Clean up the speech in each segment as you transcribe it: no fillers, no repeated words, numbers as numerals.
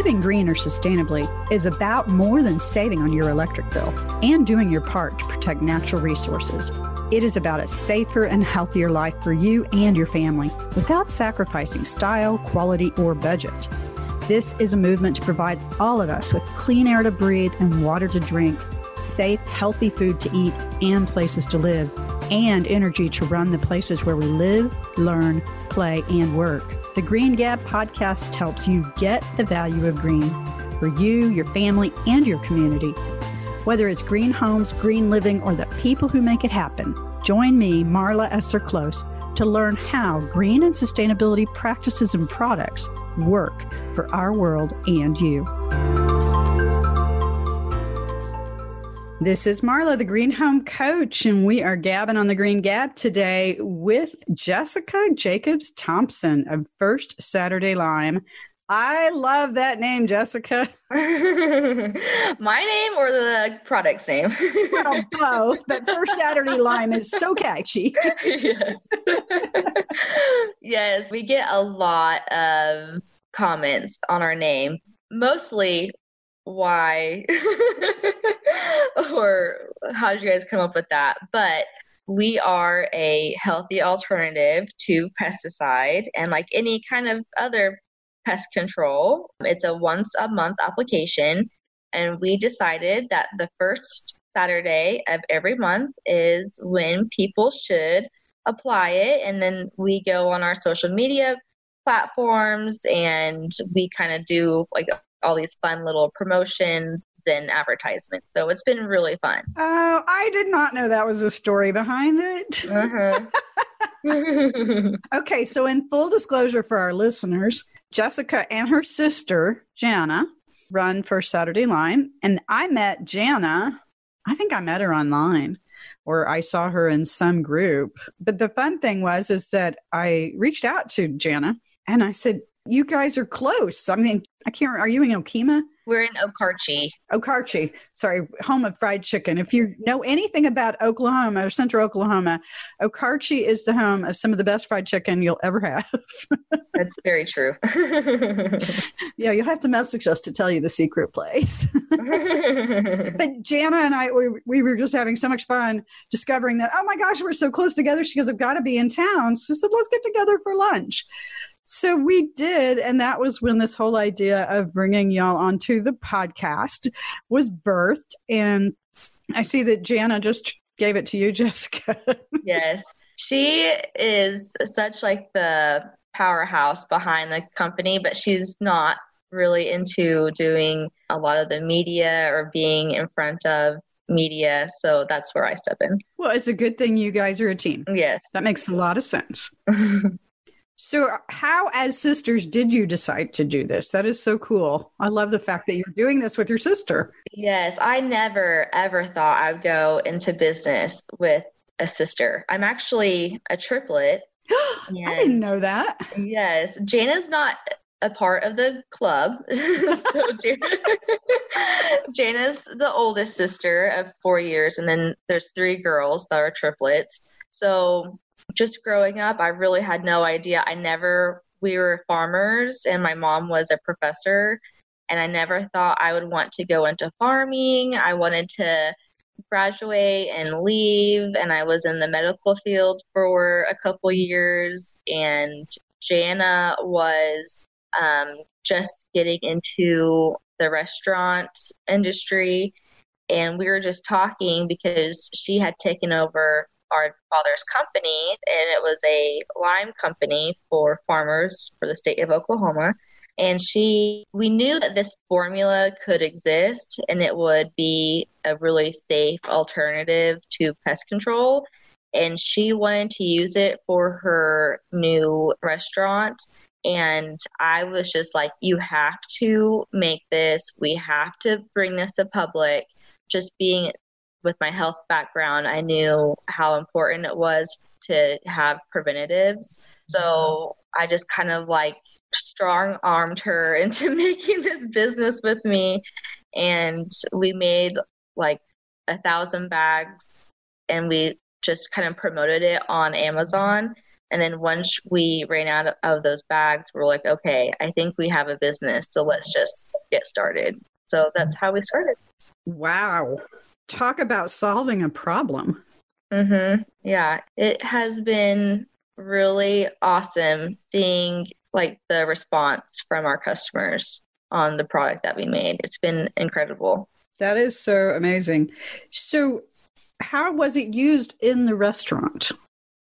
Living green or sustainably is about more than saving on your electric bill and doing your part to protect natural resources. It is about a safer and healthier life for you and your family without sacrificing style, quality, or budget. This is a movement to provide all of us with clean air to breathe and water to drink, safe, healthy food to eat and places to live, and energy to run the places where we live, learn, play, and work. The Green Gap podcast helps you get the value of green for you, your family, and your community. Whether it's green homes, green living, or the people who make it happen, join me, Marla Cloche, to learn how green and sustainability practices and products work for our world and you. This is Marla, the Green Home Coach, and we are gabbing on the Green Gap today with Jessica Jacobs Thompson of First Saturday Lime. I love that name, Jessica. My name or the product's name? Well, both, but First Saturday Lime is so catchy. Yes. Yes, we get a lot of comments on our name, mostly why or how did you guys come up with that? But we are a healthy alternative to pesticide and like any kind of other pest control. It's a once a month application, and we decided that the first Saturday of every month is when people should apply it. And then we go on our social media platforms and we kind of do like all these fun little promotions and advertisements. So it's been really fun. Oh, I did not know that was a story behind it. Okay, so in full disclosure for our listeners, Jessica and her sister, Jana, run First Saturday Lime. And I met Jana, I think I met her online, or I saw her in some group. But the fun thing is that I reached out to Jana and I said, you guys are close. I mean, are you in Okemah? We're in Okarche. Sorry, home of fried chicken. If you know anything about Oklahoma or central Oklahoma, Okarche is the home of some of the best fried chicken you'll ever have. That's very true. Yeah, you'll have to message us to tell you the secret place. But Jana and I, we were just having so much fun discovering that, oh my gosh, we're so close together. She goes, I've got to be in town. So I said, let's get together for lunch. So we did, and that was when this whole idea of bringing y'all onto the podcast was birthed. And I see that Jana just gave it to you, Jessica. Yes. She is such like the powerhouse behind the company, but she's not really into doing a lot of the media or being in front of media. So that's where I step in. Well, it's a good thing you guys are a team. Yes. That makes a lot of sense. So how, as sisters, did you decide to do this? That is so cool. I love the fact that you're doing this with your sister. Yes, I never, ever thought I would go into business with a sister. I'm actually a triplet. I didn't know that. Yes, Jana's not a part of the club. So Jana's the oldest sister of 4 years, and then there's 3 girls that are triplets. So just growing up, I really had no idea. We were farmers and my mom was a professor, and I never thought I would want to go into farming. I wanted to graduate and leave, and I was in the medical field for a couple years, and Jana was just getting into the restaurant industry, and we were just talking because she had taken over our father's company, and it was a lime company for farmers for the state of Oklahoma. And we knew that this formula could exist and it would be a really safe alternative to pest control. And she wanted to use it for her new restaurant. And I was just like, you have to make this. We have to bring this to public. Just being with my health background, I knew how important it was to have preventatives. So I just kind of like strong-armed her into making this business with me. And we made like 1,000 bags and we just kind of promoted it on Amazon. And then once we ran out of those bags, we're like, okay, I think we have a business. So let's just get started. So that's how we started. Wow. Talk about solving a problem. Yeah, it has been really awesome seeing like the response from our customers on the product that we made. It's been incredible. That is so amazing. So how was it used in the restaurant,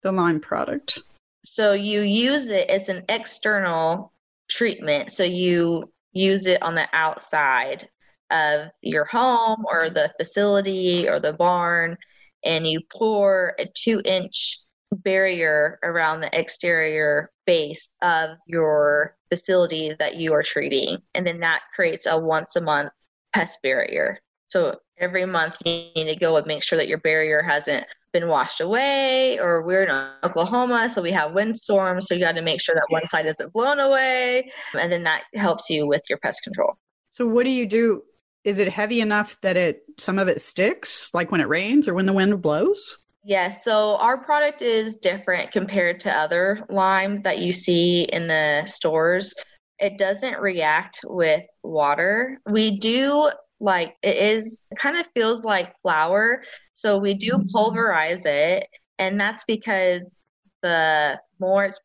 the lime product? So you use it as an external treatment. So you use it on the outside of your home or the facility or the barn, and you pour a 2-inch barrier around the exterior base of your facility that you are treating. And then that creates a once a month pest barrier. So every month you need to go and make sure that your barrier hasn't been washed away, or we're in Oklahoma, so we have windstorms. So you got to make sure that one side isn't blown away. And then that helps you with your pest control. So what do you do? Is it heavy enough that some of it sticks, like when it rains or when the wind blows? Yes. So our product is different compared to other lime that you see in the stores. It doesn't react with water. We do it kind of feels like flour. So we do pulverize it. And that's because the more it's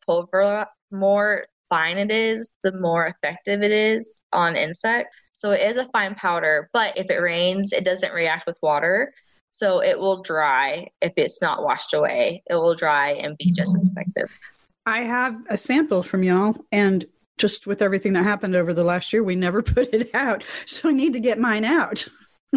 more fine it is, the more effective it is on insects. So it is a fine powder, but if it rains, it doesn't react with water. So it will dry if it's not washed away. It will dry and be just as effective. I have a sample from y'all, and just with everything that happened over the last year, we never put it out. So I need to get mine out.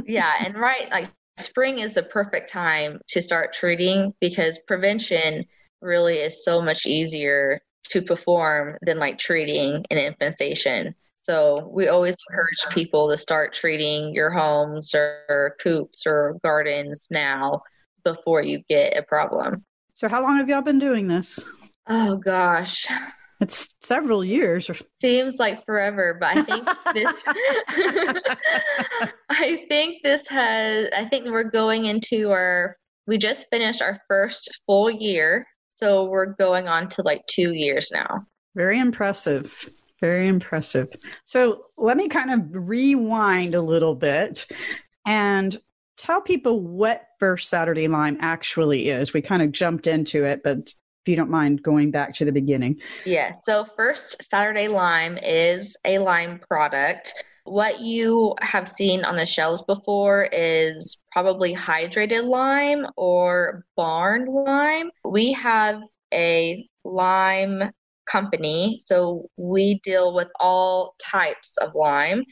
Yeah. And spring is the perfect time to start treating, because prevention really is so much easier to perform than treating an infestation. So we always encourage people to start treating your homes or coops or gardens now before you get a problem. So how long have y'all been doing this? Oh, gosh. It's several years. Seems like forever, but I think I think we're going into we just finished our first full year. So we're going on to 2 years now. Very impressive. Very impressive. So let me kind of rewind a little bit and tell people what First Saturday Lime actually is. We kind of jumped into it, but if you don't mind going back to the beginning. Yeah. So First Saturday Lime is a lime product. What you have seen on the shelves before is probably hydrated lime or barn lime. We have a lime company, so we deal with all types of lime.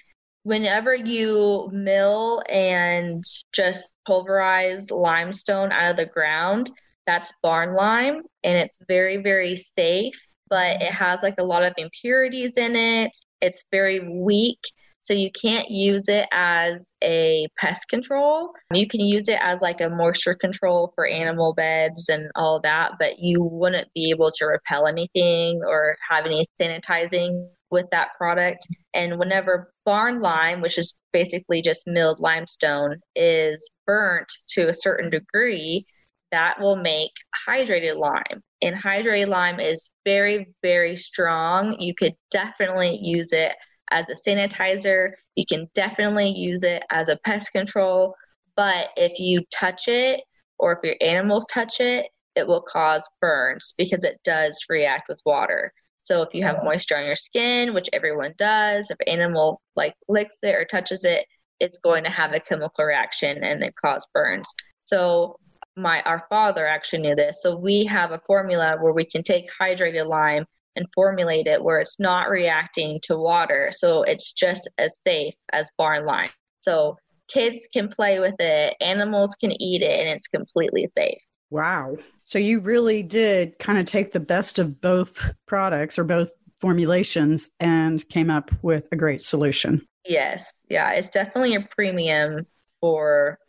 Whenever you mill and just pulverize limestone out of the ground, that's barn lime, and it's very, very safe, but it has a lot of impurities in it. It's very weak, so you can't use it as a pest control. You can use it as a moisture control for animal beds and all that, but you wouldn't be able to repel anything or have any sanitizing with that product. And whenever barn lime, which is basically just milled limestone, is burnt to a certain degree, that will make hydrated lime. And hydrated lime is very, very strong. You could definitely use it as a sanitizer. You can definitely use it as a pest control. But if you touch it, or if your animals touch it, it will cause burns because it does react with water. So if you have moisture on your skin, which everyone does, if an animal licks it or touches it, it's going to have a chemical reaction and it cause burns. So our father actually knew this. So we have a formula where we can take hydrated lime and formulate it where it's not reacting to water. So it's just as safe as barn lime. So kids can play with it, animals can eat it, and it's completely safe. Wow. So you really did kind of take the best of both products or both formulations and came up with a great solution. Yes. Yeah. It's definitely a premium for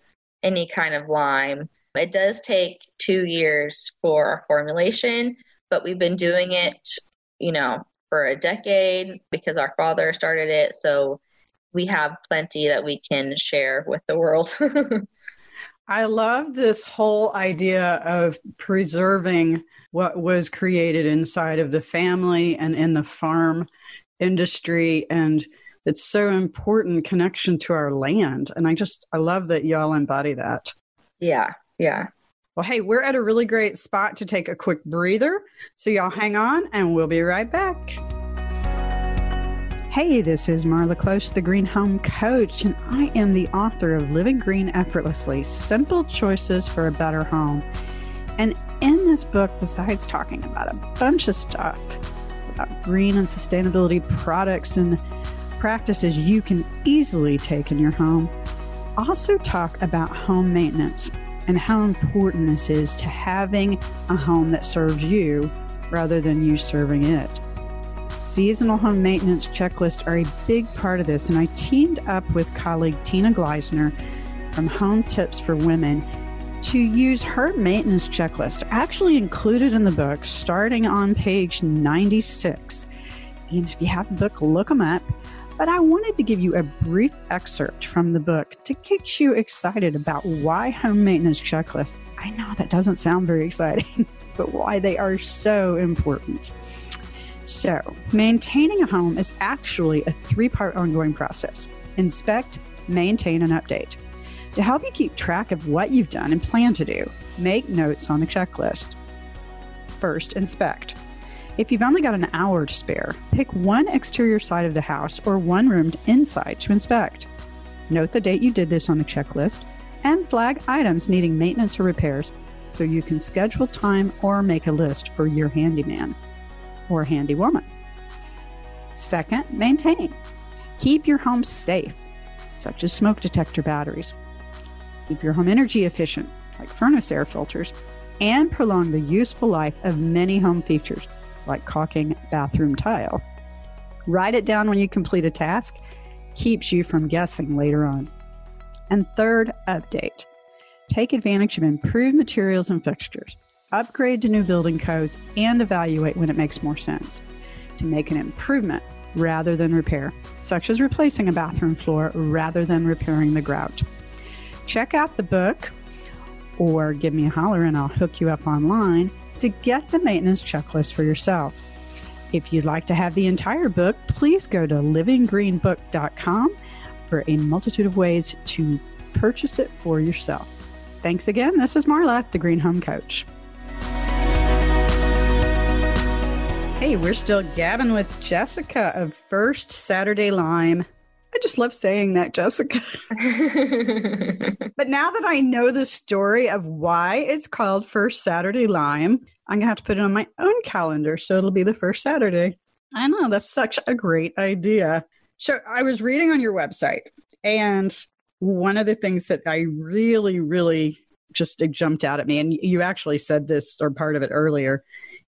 any kind of lime. It does take 2 years for our formulation, but we've been doing it, for a decade because our father started it. So we have plenty that we can share with the world. I love this whole idea of preserving what was created inside of the family and in the farm industry. And it's so important connection to our land. And I love that y'all embody that. Yeah. Yeah. Well, hey, we're at a really great spot to take a quick breather. So y'all hang on and we'll be right back. Hey, this is Marla Cloche, the Green Home Coach, and I am the author of Living Green Effortlessly, Simple Choices for a Better Home. And in this book, besides talking about a bunch of stuff about green and sustainability products and practices you can easily take in your home, I also talk about home maintenance and how important this is to having a home that serves you rather than you serving it. Seasonal home maintenance checklists are a big part of this, and I teamed up with colleague Tina Gleisner from Home Tips for Women to use her maintenance checklist, actually included in the book, starting on page 96. And if you have the book, look them up. But I wanted to give you a brief excerpt from the book to get you excited about why home maintenance checklists, I know that doesn't sound very exciting, but why they are so important. So, maintaining a home is actually a 3-part ongoing process: inspect, maintain, and update. To help you keep track of what you've done and plan to do, make notes on the checklist. First, inspect. If you've only got an hour to spare, pick one exterior side of the house or one room inside to inspect. Note the date you did this on the checklist and flag items needing maintenance or repairs so you can schedule time or make a list for your handyman or handy woman. Second, maintain. Keep your home safe, such as smoke detector batteries. Keep your home energy efficient, like furnace air filters, and prolong the useful life of many home features, like caulking bathroom tile. Write it down when you complete a task, keeps you from guessing later on. And third, update. Take advantage of improved materials and fixtures. Upgrade to new building codes, and evaluate when it makes more sense to make an improvement rather than repair, such as replacing a bathroom floor rather than repairing the grout. Check out the book or give me a holler and I'll hook you up online to get the maintenance checklist for yourself. If you'd like to have the entire book, please go to livinggreenbook.com for a multitude of ways to purchase it for yourself. Thanks again. This is Marla, the Green Home Coach. Hey, we're still gabbing with Jessica of First Saturday Lime. I just love saying that, Jessica. But now that I know the story of why it's called First Saturday Lime, I'm going to have to put it on my own calendar so it'll be the first Saturday. I know, that's such a great idea. So I was reading on your website, and one of the things that I really just jumped out at me, and you actually said this or part of it earlier,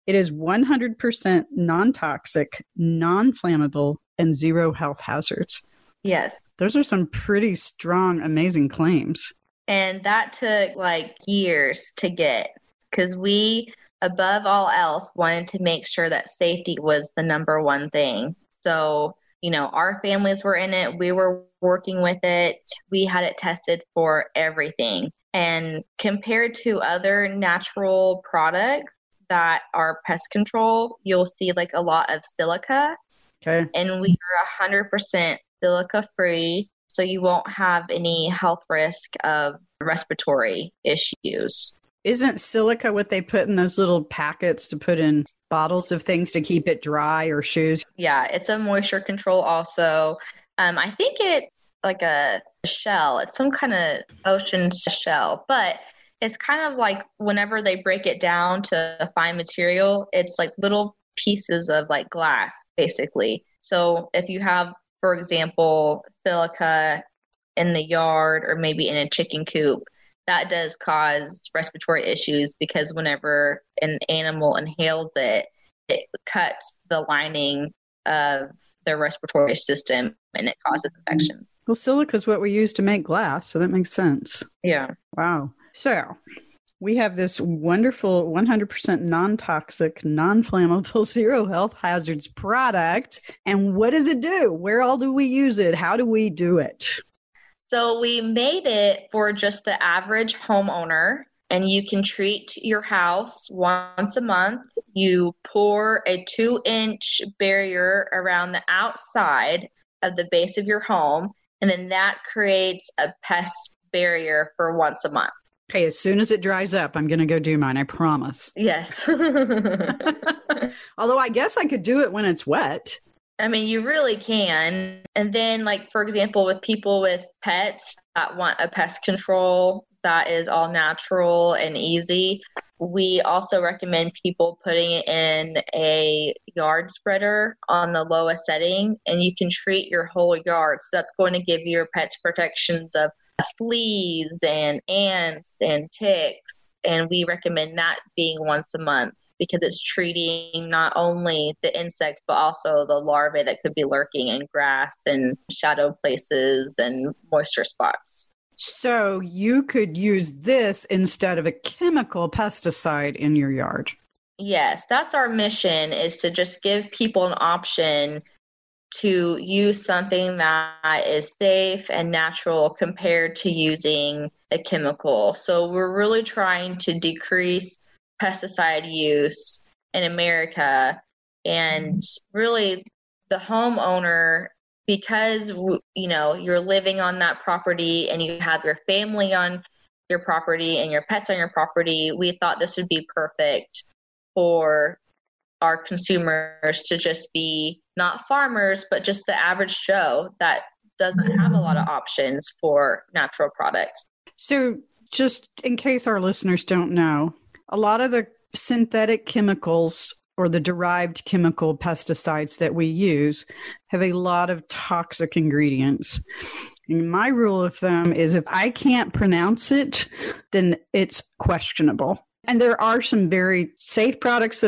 it is 100% non-toxic, non-flammable, and zero health hazards. Yes. Those are some pretty strong, amazing claims. And that took like years to get, because we, above all else, wanted to make sure that safety was the number one thing. So, our families were in it. We were working with it. We had it tested for everything. And compared to other natural products that are pest control, you'll see like a lot of silica. Okay. And we are 100% silica free, so you won't have any health risk of respiratory issues. Isn't silica what they put in those little packets to put in bottles of things to keep it dry, or shoes? Yeah, it's a moisture control also. I think it's like a shell. It's some kind of ocean shell, but it's kind of like whenever they break it down to a fine material, it's like little pieces of like glass, basically. So if you have, for example, silica in the yard or maybe in a chicken coop, that does cause respiratory issues, because whenever an animal inhales it, it cuts the lining of their respiratory system and it causes infections. Well, silica is what we use to make glass, so that makes sense. Yeah. Wow. So we have this wonderful 100% non-toxic, non-flammable, zero health hazards product. And what does it do? Where all do we use it? How do we do it? So we made it for just the average homeowner, and you can treat your house once a month. You pour a 2-inch barrier around the outside of the base of your home, and then that creates a pest barrier for once a month. Okay, as soon as it dries up, I'm going to go do mine, I promise. Yes. Although I guess I could do it when it's wet. I mean, you really can. And then, like, for example, with people with pets that want a pest control that is all natural and easy, we also recommend people putting it in a yard spreader on the lowest setting, and you can treat your whole yard. So that's going to give your pets protections of fleas and ants and ticks. And we recommend that being once a month, because it's treating not only the insects, but also the larvae that could be lurking in grass and shadow places and moisture spots. So you could use this instead of a chemical pesticide in your yard. Yes, that's our mission, is to just give people an option to use something that is safe and natural compared to using a chemical. So we're really trying to decrease pesticide use in America, and really the homeowner, because you're living on that property and you have your family on your property and your pets on your property, we thought this would be perfect for our consumers to just be not farmers, but just the average Joe that doesn't have a lot of options for natural products. So just in case our listeners don't know, a lot of the synthetic chemicals or the derived chemical pesticides that we use have a lot of toxic ingredients. And my rule of thumb is if I can't pronounce it, then it's questionable. And there are some very safe products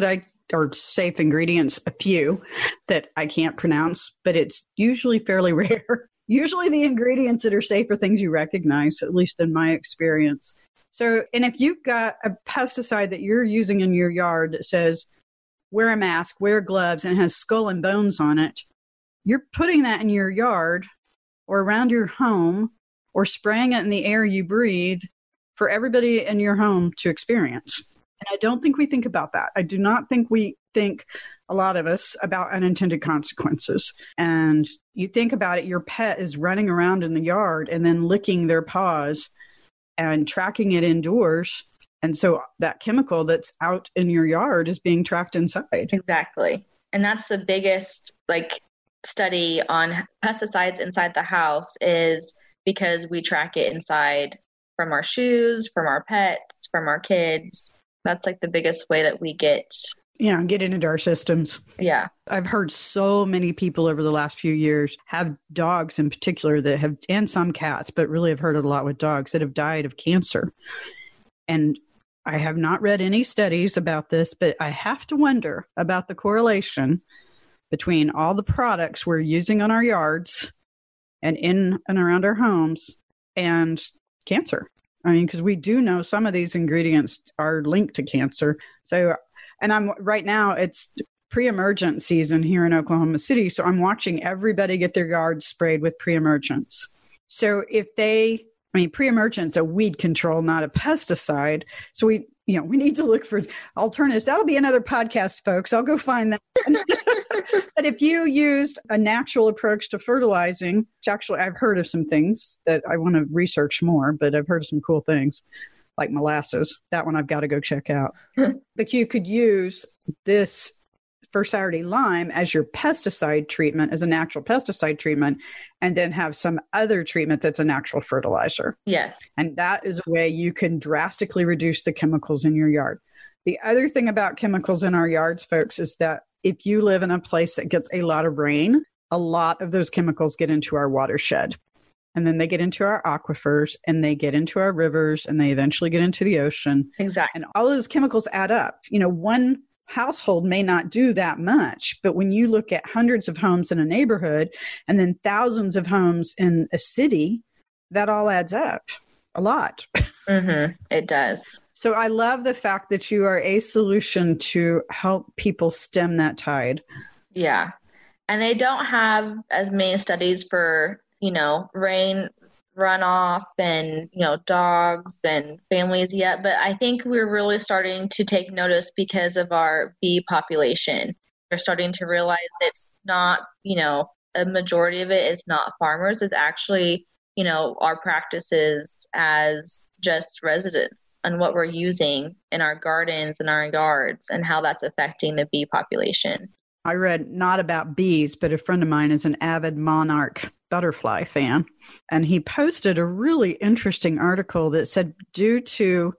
or safe ingredients, a few that I can't pronounce, but it's usually fairly rare. Usually the ingredients that are safe are things you recognize, at least in my experience. So, and if you've got a pesticide that you're using in your yard that says, wear a mask, wear gloves, and has skull and bones on it, you're putting that in your yard or around your home or spraying it in the air you breathe for everybody in your home to experience. And I don't think we think about that. I do not think we think, a lot of us, about unintended consequences. And you think about it, your pet is running around in the yard and then licking their paws and tracking it indoors. And so that chemical that's out in your yard is being tracked inside. Exactly. And that's the biggest study on pesticides inside the house, is because we track it inside from our shoes, from our pets, from our kids. That's the biggest way that we get into our systems. Yeah. I've heard so many people over the last few years have dogs in particular that have, and some cats, but really I've heard it a lot with dogs that have died of cancer. And I have not read any studies about this, but I have to wonder about the correlation between all the products we're using on our yards and in and around our homes and cancer. I mean, because we do know some of these ingredients are linked to cancer. So, and right now it's pre-emergent season here in Oklahoma City. So I'm watching everybody get their yards sprayed with pre-emergents. So pre-emergent's a weed control, not a pesticide. So we need to look for alternatives. That'll be another podcast, folks. I'll go find that. But if you used a natural approach to fertilizing, which actually I've heard of some things that I want to research more, but I've heard of some cool things like molasses. That one I've got to go check out. But you could use this First Saturday lime as your pesticide treatment, as a natural pesticide treatment, and then have some other treatment that's a natural fertilizer. Yes. And that is a way you can drastically reduce the chemicals in your yard. The other thing about chemicals in our yards, folks, is that if you live in a place that gets a lot of rain, a lot of those chemicals get into our watershed. And then they get into our aquifers, and they get into our rivers, and they eventually get into the ocean. Exactly. And all those chemicals add up. One household may not do that much, but when you look at hundreds of homes in a neighborhood and then thousands of homes in a city, that all adds up a lot. Mm-hmm. It does. So I love the fact that you are a solution to help people stem that tide. Yeah. And they don't have as many studies for, runoff and, dogs and families yet, but I think we're really starting to take notice because of our bee population. They're starting to realize it's not, a majority of it is not farmers. It's actually, our practices as just residents and what we're using in our gardens and our yards and how that's affecting the bee population. I read not about bees, but a friend of mine is an avid monarch butterfly fan. And he posted a really interesting article that said due to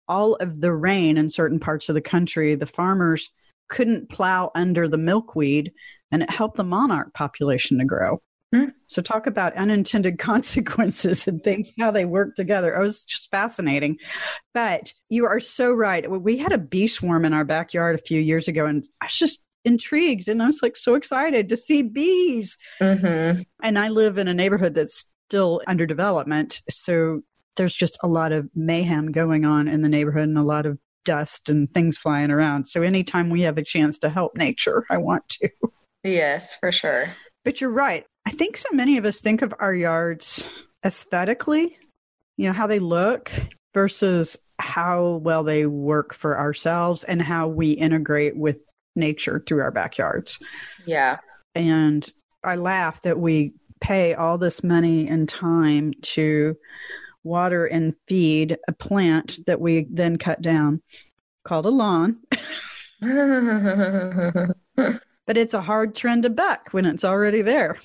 all of the rain in certain parts of the country, the farmers couldn't plow under the milkweed, and it helped the monarch population to grow. So talk about unintended consequences and things, how they work together. It was just fascinating. But you are so right. We had a bee swarm in our backyard a few years ago, and I was just intrigued, and I was like so excited to see bees. Mm-hmm. And I live in a neighborhood that's still under development. So there's just a lot of mayhem going on in the neighborhood and a lot of dust and things flying around. So anytime we have a chance to help nature, I want to. Yes, for sure. But you're right. I think so many of us think of our yards aesthetically, how they look versus how well they work for ourselves and how we integrate with nature through our backyards. Yeah. And I laugh that we pay all this money and time to water and feed a plant that we then cut down, called a lawn. But it's a hard trend to buck when it's already there.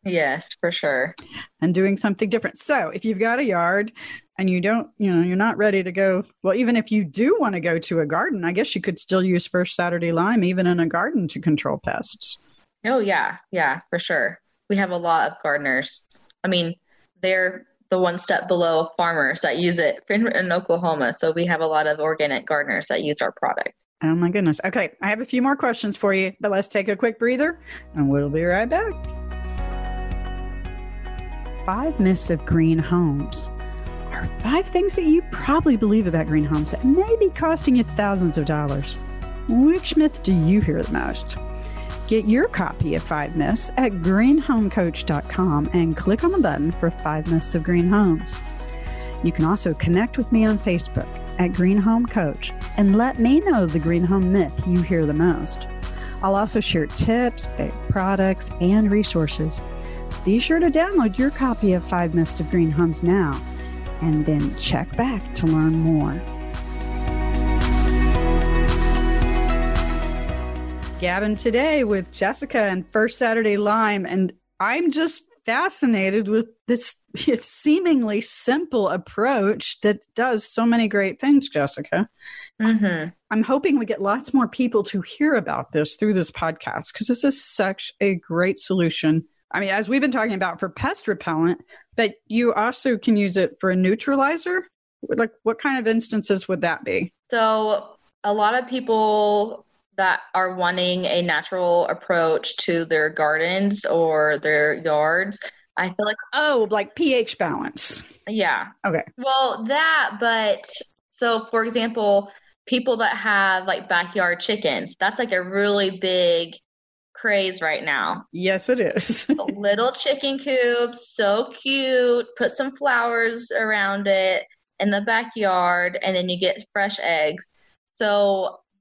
Yes, for sure. And doing something different. So if you've got a yard and you don't, you're not ready to go, well, even if you do want to go to a garden, I guess you could still use First Saturday Lime even in a garden to control pests. Oh, yeah. Yeah, for sure. We have a lot of gardeners. I mean, they're the one step below farmers that use it in Oklahoma. So we have a lot of organic gardeners that use our product. Oh, my goodness. Okay, I have a few more questions for you, but let's take a quick breather and we'll be right back. 5 myths of green homes are 5 things that you probably believe about green homes that may be costing you thousands of dollars. Which myth do you hear the most? Get your copy of 5 Myths at greenhomecoach.com and click on the button for 5 Myths of Green Homes. You can also connect with me on Facebook at Green Home Coach and let me know the green home myth you hear the most. I'll also share tips, products, and resources. Be sure to download your copy of 5 Myths of Green Homes now, and then check back to learn more. Gavin today with Jessica and First Saturday Lime, and I'm just fascinated with this seemingly simple approach that does so many great things, Jessica. Mm-hmm. I'm hoping we get lots more people to hear about this through this podcast because this is such a great solution. I mean, as we've been talking about for pest repellent, but you also can use it for a neutralizer. Like, what kind of instances would that be? So a lot of people that are wanting a natural approach to their gardens or their yards, I feel like... Oh, like pH balance. Yeah. Okay. Well, so for example, people that have like backyard chickens, that's like a really big craze right now. Yes, it is. Little chicken coops, so cute. Put some flowers around it in the backyard, and then you get fresh eggs.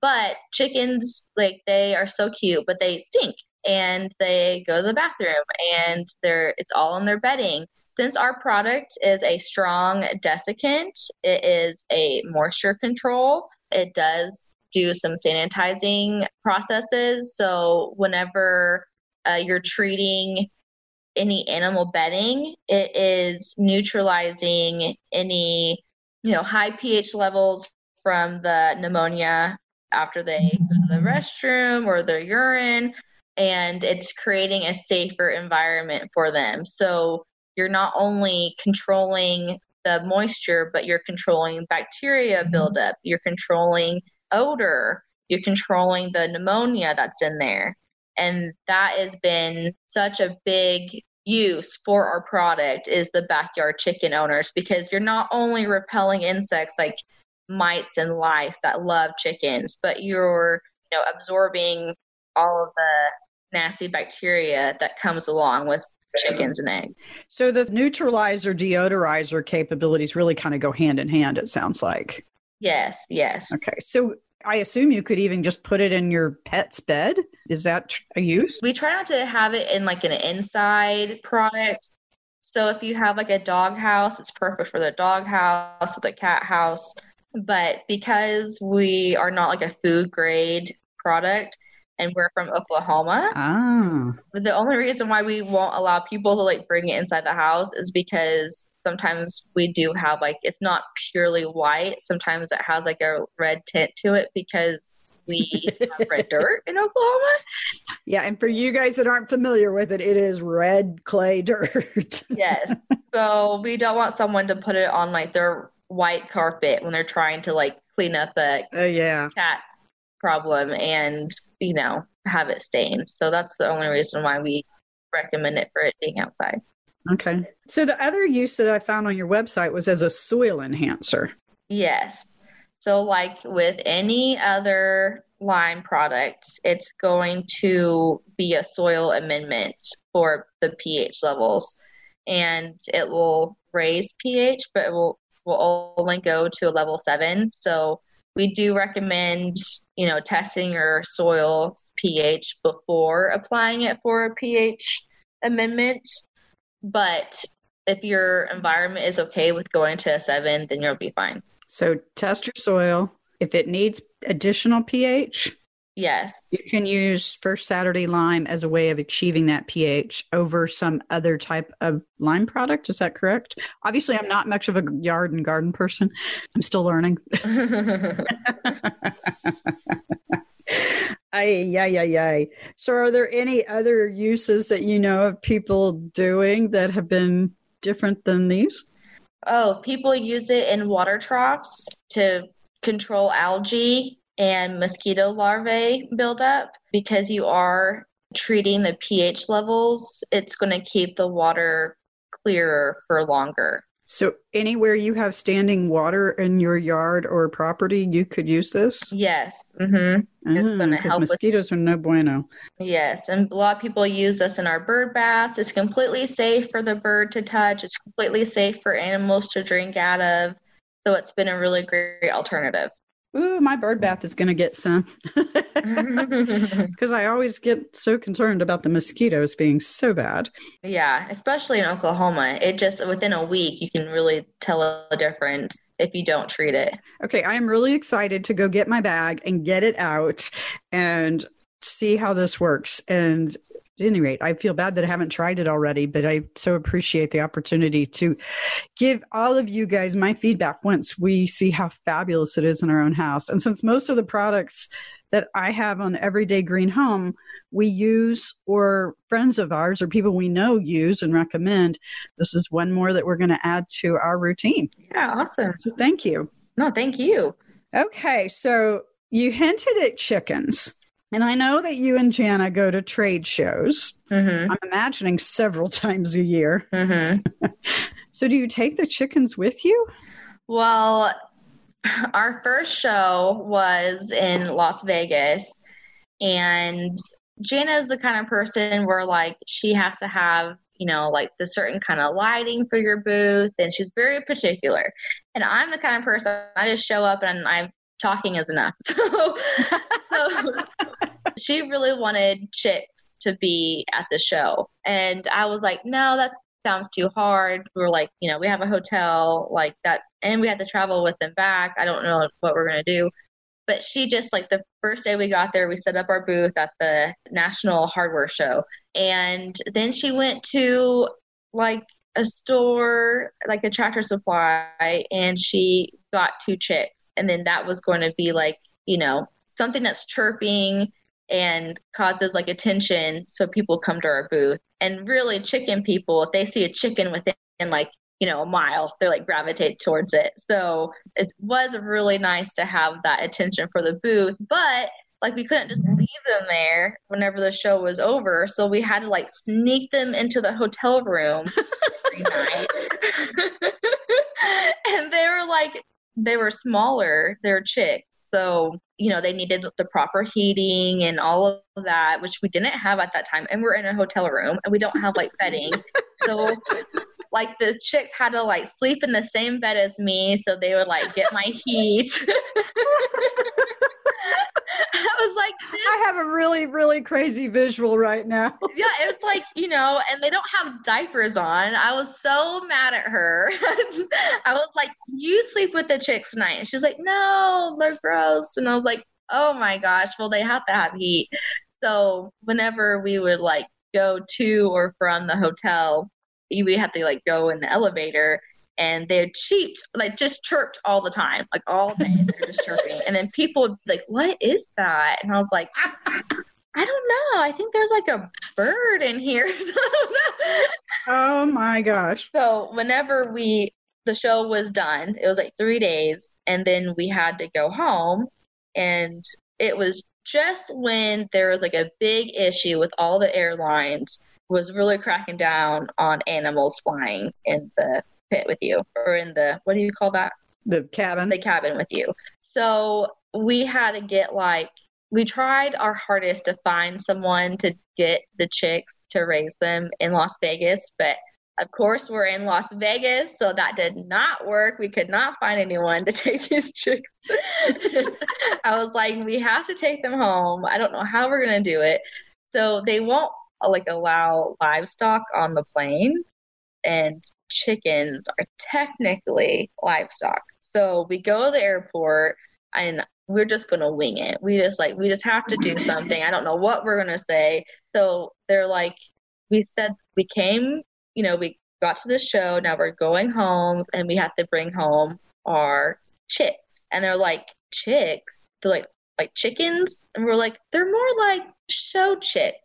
But chickens, like, they are so cute, but they stink and they go to the bathroom and it's all in their bedding. Since our product is a strong desiccant, it is a moisture control. It does do some sanitizing processes. So whenever you're treating any animal bedding, it is neutralizing any, high pH levels from the pneumonia after they go to the restroom or their urine, and it's creating a safer environment for them. So you're not only controlling the moisture, but you're controlling bacteria buildup, you're controlling odor, you're controlling the pneumonia that's in there. And that has been such a big use for our product is the backyard chicken owners, because you're not only repelling insects like mites and lice that love chickens, but you're absorbing all of the nasty bacteria that comes along with chickens and eggs. So the neutralizer, deodorizer capabilities really kind of go hand in hand, it sounds like. Yes. Okay. So I assume you could even just put it in your pet's bed. Is that a use? We try not to have it in like an inside product. So if you have like a dog house, it's perfect for the dog house or the cat house. But because we are not like a food grade product and we're from Oklahoma, the only reason why we won't allow people to like bring it inside the house is because sometimes we do have like, it's not purely white. Sometimes it has like a red tint to it because we have red dirt in Oklahoma. Yeah. And for you guys that aren't familiar with it, it is red clay dirt. Yes. So we don't want someone to put it on like their white carpet when they're trying to like clean up a cat problem and, you know, have it stained. So that's the only reason why we recommend it for it being outside. Okay. So the other use that I found on your website was as a soil enhancer. Yes. So like with any other lime product, it's going to be a soil amendment for the pH levels. And it will raise pH, but it will only go to a level 7. So we do recommend, you know, testing your soil pH before applying it for a pH amendment. But if your environment is okay with going to a 7, then you'll be fine. So test your soil. If it needs additional pH, yes, you can use First Saturday Lime as a way of achieving that pH over some other type of lime product. Is that correct? Obviously, I'm not much of a yard and garden person. I'm still learning. Ay. So are there any other uses that you know of people doing that have been different than these? Oh, people use it in water troughs to control algae and mosquito larvae buildup. Because you are treating the pH levels, it's going to keep the water clearer for longer. So anywhere you have standing water in your yard or property, you could use this? Yes. Mm-hmm. It's going to help. Because mosquitoes are no bueno. Yes. And a lot of people use this in our bird baths. It's completely safe for the bird to touch. It's completely safe for animals to drink out of. So it's been a really great alternative. Ooh, my bird bath is going to get some. Because I always get so concerned about the mosquitoes being so bad. Yeah, especially in Oklahoma. It just, within a week, you can really tell a difference if you don't treat it. Okay, I am really excited to go get my bag and get it out and see how this works. And at any rate, I feel bad that I haven't tried it already, but I so appreciate the opportunity to give all of you guys my feedback once we see how fabulous it is in our own house. And since most of the products that I have on Everyday Green Home, we use, or friends of ours or people we know use and recommend, this is one more that we're going to add to our routine. Yeah, awesome. So thank you. No, thank you. Okay, so you hinted at chickens. And I know that you and Jana go to trade shows. Mm-hmm. I'm imagining several times a year. Mm-hmm. So do you take the chickens with you? Well, our first show was in Las Vegas. And Jana is the kind of person where, like, she has to have, you know, like the certain kind of lighting for your booth. And she's very particular. And I'm the kind of person, I just show up and I'm talking is enough. So she really wanted chicks to be at the show. And I was like, no, that sounds too hard. We were like, you know, we have a hotel like that and we had to travel with them back. I don't know what we're going to do. But she just, like, the first day we got there, we set up our booth at the National Hardware Show. And then she went to, like, a store, like a Tractor Supply, and she got 2 chicks. And then that was going to be, like, you know, something that's chirping and causes, like, attention so people come to our booth. And really, chicken people, if they see a chicken within, like, you know, a mile, they're like gravitate towards it. So it was really nice to have that attention for the booth, but like we couldn't just leave them there whenever the show was over. So we had to like sneak them into the hotel room every night. And they were smaller, they were chicks. So, they needed the proper heating and all of that, which we didn't have at that time. And we're in a hotel room and we don't have like bedding. So like the chicks had to like sleep in the same bed as me. So they would like get my heat. I was like, I have a really, really crazy visual right now. Yeah, it's like, and they don't have diapers on. I was so mad at her. I was like, you sleep with the chicks tonight. And she's like, no, they're gross. And I was like, oh my gosh, well, they have to have heat. So whenever we would like go to or from the hotel, we had to like go in the elevator. And they're cheeped, like just chirped all the time, like all day. They're just chirping. And then people would be like, what is that? And I was like, I don't know. I think there's like a bird in here. Oh my gosh. So whenever the show was done, it was like 3 days. And then we had to go home. And it was just when there was like a big issue with all the airlines was really cracking down on animals flying in the pit with you, or in the, what do you call that? The cabin with you. So we had to get we tried our hardest to find someone to get the chicks to raise them in Las Vegas, but of course we're in Las Vegas, so that did not work. We could not find anyone to take these chicks. I was like, we have to take them home. I don't know how we're going to do it. So they won't allow livestock on the plane, and chickens are technically livestock. So we go to the airport and we're just going to wing it. We just have to do something. I don't know what we're going to say. So they're like, we said we came, we got to the show. Now we're going home and we have to bring home our chicks. And they're like, chicks? They're like chickens? And we're like, they're more like show chicks.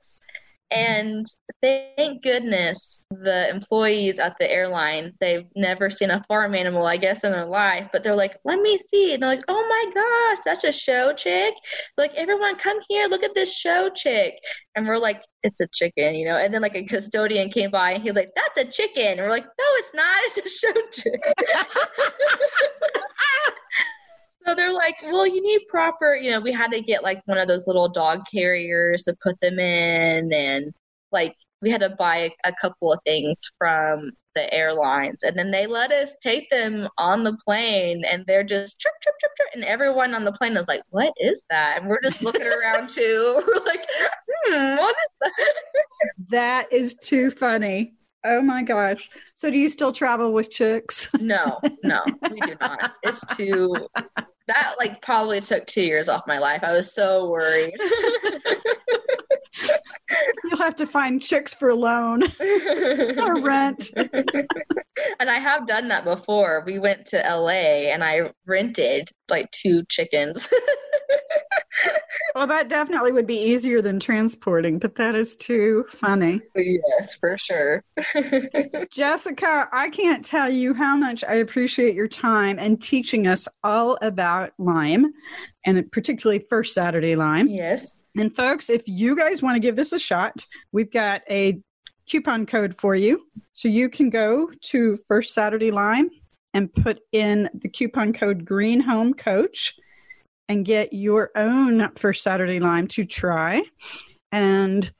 And thank goodness the employees at the airline, they've never seen a farm animal, I guess, in their life. But they're like, let me see. And they're like, oh my gosh, that's a show chick. They're like, everyone come here, look at this show chick. And we're like, it's a chicken, And then like a custodian came by and he was like, that's a chicken. And we're like, no, it's not. It's a show chick. So they're like, well, you need proper, we had to get like one of those little dog carriers to put them in. And like, we had to buy a couple of things from the airlines. And then they let us take them on the plane and they're just chirp, chirp, chirp, chirp. And everyone on the plane is like, what is that? And we're just looking around too. We're like, what is that? That is too funny. Oh my gosh. So do you still travel with chicks? No, we do not. It's that probably took 2 years off my life. I was so worried. You'll have to find chicks for loan or rent. And I have done that before. We went to LA and I rented 2 chickens. Well, that definitely would be easier than transporting, but that is too funny. Yes, for sure. Jessica, I can't tell you how much I appreciate your time and teaching us all about Lyme, and particularly First Saturday Lyme. Yes. And folks, if you guys want to give this a shot, we've got a coupon code for you. So you can go to First Saturday Lyme and put in the coupon code Green Home Coach and get your own First Saturday Lyme to try. And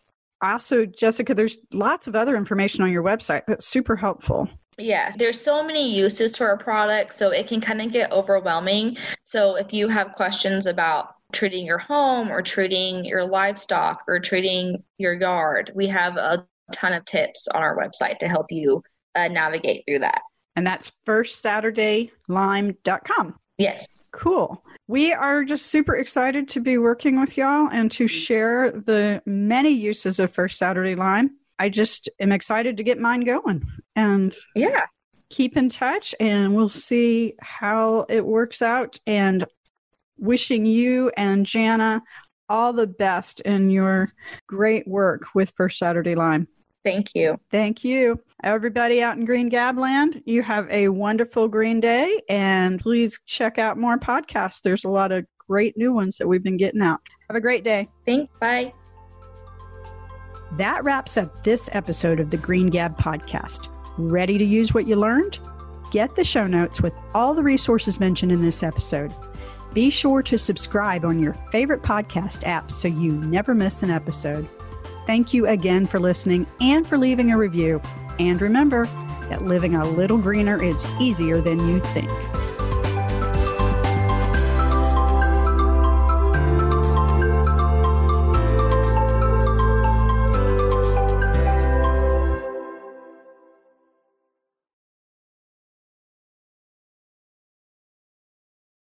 also, Jessica, there's lots of other information on your website that's super helpful. Yes, there's so many uses to our product, so it can kind of get overwhelming. So if you have questions about treating your home or treating your livestock or treating your yard, we have a ton of tips on our website to help you navigate through that. And that's firstsaturdaylyme.com. Yes. Cool. We are just super excited to be working with y'all and to share the many uses of First Saturday Lyme. I just am excited to get mine going. And yeah, keep in touch and we'll see how it works out. And wishing you and Jana all the best in your great work with First Saturday Lyme. Thank you. Thank you. Everybody out in Green Gabland, you have a wonderful green day, and please check out more podcasts. There's a lot of great new ones that we've been getting out. Have a great day. Thanks. Bye. That wraps up this episode of the Green Gab podcast. Ready to use what you learned? Get the show notes with all the resources mentioned in this episode. Be sure to subscribe on your favorite podcast app so you never miss an episode. Thank you again for listening and for leaving a review. And remember that living a little greener is easier than you think.